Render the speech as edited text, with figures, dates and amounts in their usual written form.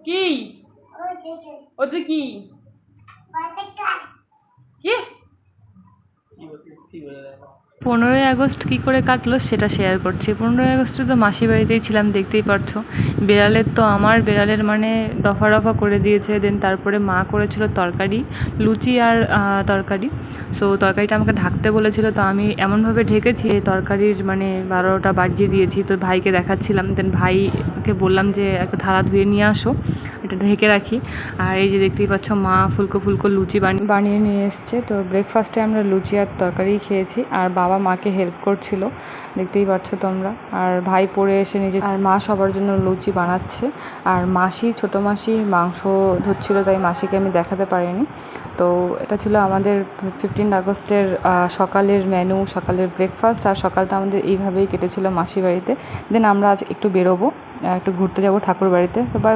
কি ওটা কি কি 15ই আগস্ট কী করে কাটলো সেটা শেয়ার করছি। 15ই আগস্টে তো মাসির বাড়িতেই ছিলাম, দেখতেই পারছো। বেড়ালের মানে দফা রফা করে দিয়েছে। দেন তারপরে মা করেছিল তরকারি, লুচি আর তরকারি। সো তরকারিটা আমাকে ঢাকতে বলেছিল, তো আমি এমনভাবে ঢেকেছি তরকারির মানে 12টা বাজিয়ে দিয়েছি। তো ভাইকে দেখাচ্ছিলাম, দেন ভাইকে বললাম যে একটা থালা ধুয়ে নিয়ে আসো, এটা ঢেকে রাখি। আর এই যে দেখতেই পাচ্ছ মা ফুলকো ফুলকো লুচি বানিয়ে নিয়ে এসছে। তো ব্রেকফাস্টে আমরা লুচি আর তরকারি খেয়েছি, আর বাবা মাকে হেল্প করছিল, দেখতেই পাচ্ছ তোমরা। আর ভাই পড়ে এসে আর মা সবার জন্য লুচি বানাচ্ছে। আর ছোটো মাসি মাংস ধুচ্ছিল, তাই মাসিকে আমি দেখাতে পারিনি। তো এটা ছিল আমাদের 15 আগস্টের সকালের মেনু, সকালের ব্রেকফাস্ট। আর সকালটা আমাদের এইভাবেই কেটেছিল মাসি বাড়িতে। দেন আমরা আজ একটু বেরোবো, একটু ঘুরতে যাব ঠাকুর বাড়িতে। তো বাই বাই।